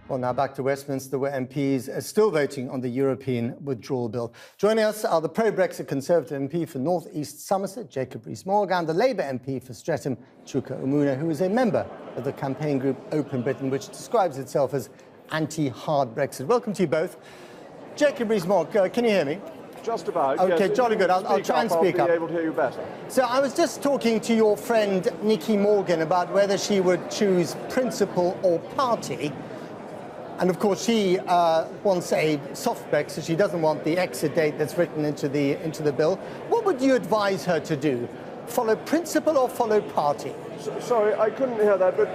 Well, now back to Westminster, where MPs are still voting on the European withdrawal bill. Joining us are the pro-Brexit Conservative MP for North East Somerset, Jacob Rees-Mogg, and the Labour MP for Streatham, Chuka, Umunna, who is a member of the campaign group Open Britain, which describes itself as anti-hard Brexit. Welcome to you both. Jacob Rees-Mogg, can you hear me? Just about. Okay, yes. jolly good. I'll try and speak up. I'll be able to hear you better. So I was just talking to your friend Nicky Morgan about whether she would choose principle or party. And of course, she wants a soft Brexit. She doesn't want the exit date that's written into the bill. What would you advise her to do? Follow principle or follow party? Sorry, I couldn't hear that, but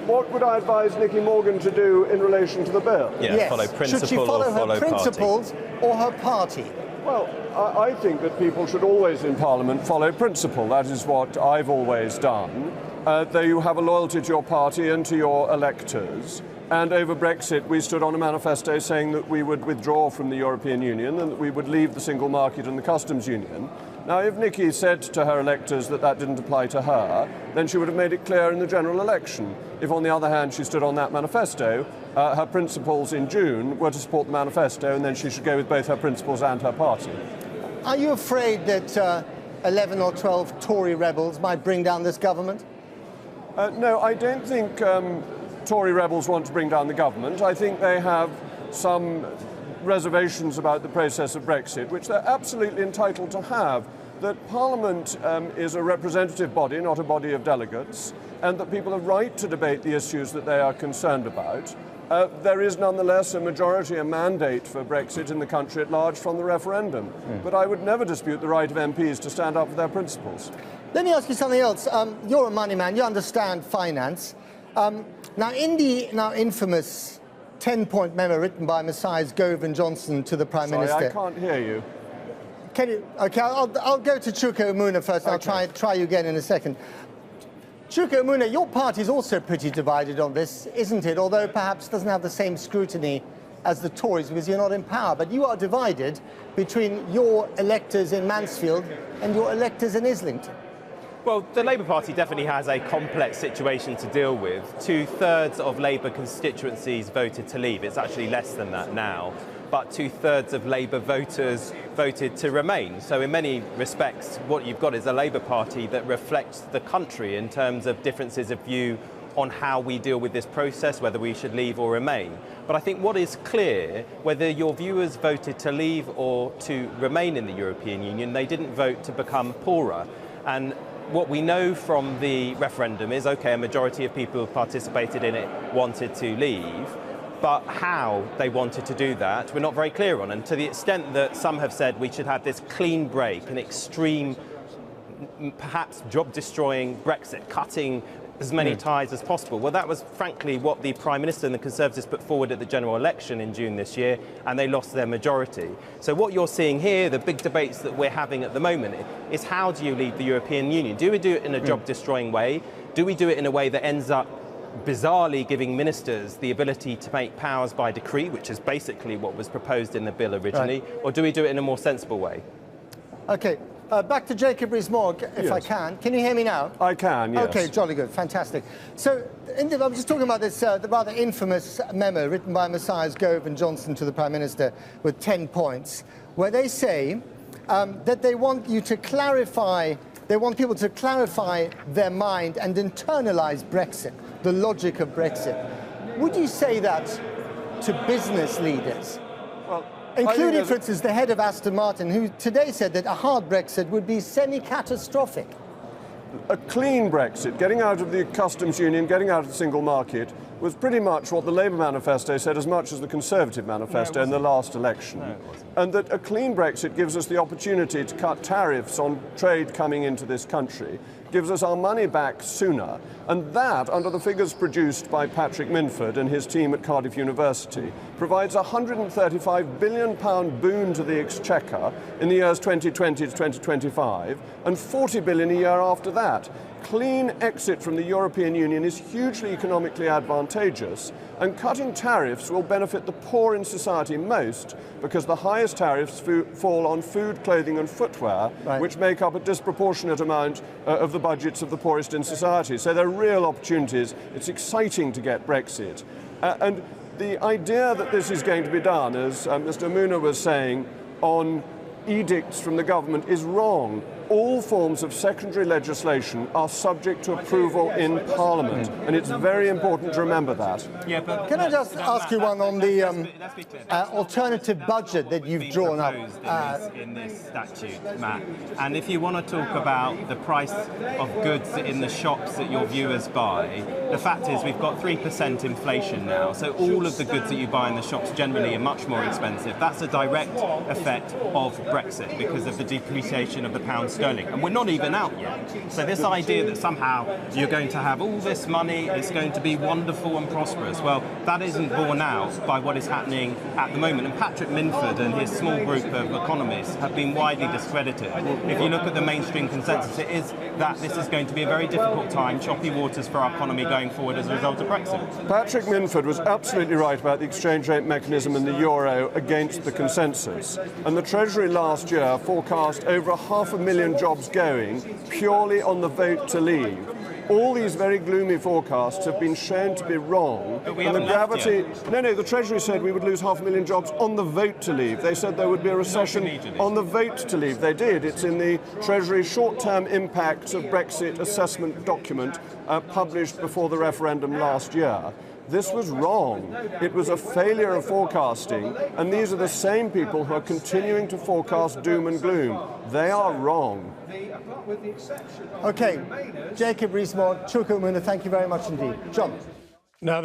what would I advise Nicky Morgan to do in relation to the bill? Yes. Follow principle. Should she follow or her principles party? or her party? Well, I think that people should always in Parliament follow principle. That is what I've always done. Though you have a loyalty to your party and to your electors. And over Brexit, we stood on a manifesto saying that we would withdraw from the European Union and that we would leave the single market and the customs union. Now, if Nicky said to her electors that that didn't apply to her, then she would have made it clear in the general election. If, on the other hand, she stood on that manifesto, her principles in June were to support the manifesto, and then she should go with both her principles and her party. Are you afraid that 11 or 12 Tory rebels might bring down this government? No, I don't think Tory rebels want to bring down the government. I think they have some reservations about the process of Brexit, which they're absolutely entitled to have, that Parliament is a representative body, not a body of delegates, and that people have right to debate the issues that they are concerned about. There is nonetheless a majority, a mandate for Brexit in the country at large from the referendum. But I would never dispute the right of MPs to stand up for their principles. Let me ask you something else. You're a money man, you understand finance. Now, in the now infamous 10-point memo written by Messrs. Gove and Johnson to the Prime Minister... Sorry, I can't hear you. Can you? OK, I'll go to Chuka Umunna first. Okay. I'll try you again in a second. Chuka Umunna, your party is also pretty divided on this, isn't it? Although perhaps doesn't have the same scrutiny as the Tories because you're not in power. But you are divided between your electors in Mansfield and your electors in Islington. Well, the Labour Party definitely has a complex situation to deal with. 2/3 of Labour constituencies voted to leave. It's actually less than that now. But 2/3 of Labour voters voted to remain. So in many respects, what you've got is a Labour Party that reflects the country in terms of differences of view on how we deal with this process, whether we should leave or remain. But I think what is clear, whether your viewers voted to leave or to remain in the European Union, they didn't vote to become poorer. And what we know from the referendum is, OK, a majority of people who participated in it wanted to leave, but how they wanted to do that, we're not very clear on. And to the extent that some have said we should have this clean break, an extreme, perhaps job-destroying Brexit, cutting as many ties as possible. Well, that was frankly what the Prime Minister and the Conservatives put forward at the general election in June this year, and they lost their majority. So what you're seeing here, the big debates that we're having at the moment, is how do you leave the European Union? Do we do it in a job-destroying way? Do we do it in a way that ends up bizarrely giving ministers the ability to make powers by decree, which is basically what was proposed in the bill originally, or do we do it in a more sensible way? OK. Back to Jacob Rees-Mogg, if I can. Can you hear me now? I can, yes. OK, jolly good, fantastic. So, I'm just talking about this the rather infamous memo written by Messrs. Gove and Johnson to the Prime Minister with 10 points, where they say that they want you to clarify, they want people to clarify their mind and internalise Brexit, the logic of Brexit. Would you say that to business leaders? Well, including, for instance, the head of Aston Martin, who today said that a hard Brexit would be semi-catastrophic. A clean Brexit, getting out of the customs union, getting out of the single market, was pretty much what the Labour manifesto said as much as the Conservative manifesto in the last election. No, it wasn't. And that a clean Brexit gives us the opportunity to cut tariffs on trade coming into this country, gives us our money back sooner, and that, under the figures produced by Patrick Minford and his team at Cardiff University, provides a £135 billion boon to the Exchequer in the years 2020 to 2025, and £40 billion a year after that. Clean exit from the European Union is hugely economically advantageous, and cutting tariffs will benefit the poor in society most, because the highest tariffs fall on food, clothing and footwear, which make up a disproportionate amount of the budgets of the poorest in society. So there are real opportunities. It's exciting to get Brexit. And the idea that this is going to be done, as Mr. Umunna was saying, on edicts from the government is wrong. All forms of secondary legislation are subject to approval in Parliament, and it's very important to remember that. Yeah, but Can I just ask you one on the alternative budget that you've drawn up? In this statute, Matt. And if you want to talk about the price of goods in the shops that your viewers buy, the fact is we've got 3% inflation now, so all of the goods that you buy in the shops generally are much more expensive. That's a direct effect of Brexit because of the depreciation of the pound sterling, and we're not even out yet. So this idea that somehow you're going to have all this money, it's going to be wonderful and prosperous, well, that isn't borne out by what is happening at the moment. And Patrick Minford and his small group of economists have been widely discredited. If you look at the mainstream consensus, it is that this is going to be a very difficult time, choppy waters for our economy going forward as a result of Brexit. Patrick Minford was absolutely right about the exchange rate mechanism and the euro against the consensus. And the Treasury last year forecast over 500,000 jobs going purely on the vote to leave. All these very gloomy forecasts have been shown to be wrong. But we haven't left yet. No, the Treasury said we would lose 500,000 jobs on the vote to leave. They said there would be a recession on the vote to leave. They did. It's in the Treasury short-term impacts of Brexit assessment document published before the referendum last year. This was wrong. It was a failure of forecasting, and these are the same people who are continuing to forecast doom and gloom. They are wrong. Okay, Jacob Rees-Mogg, Chuka Umunna, thank you very much indeed. John. Now,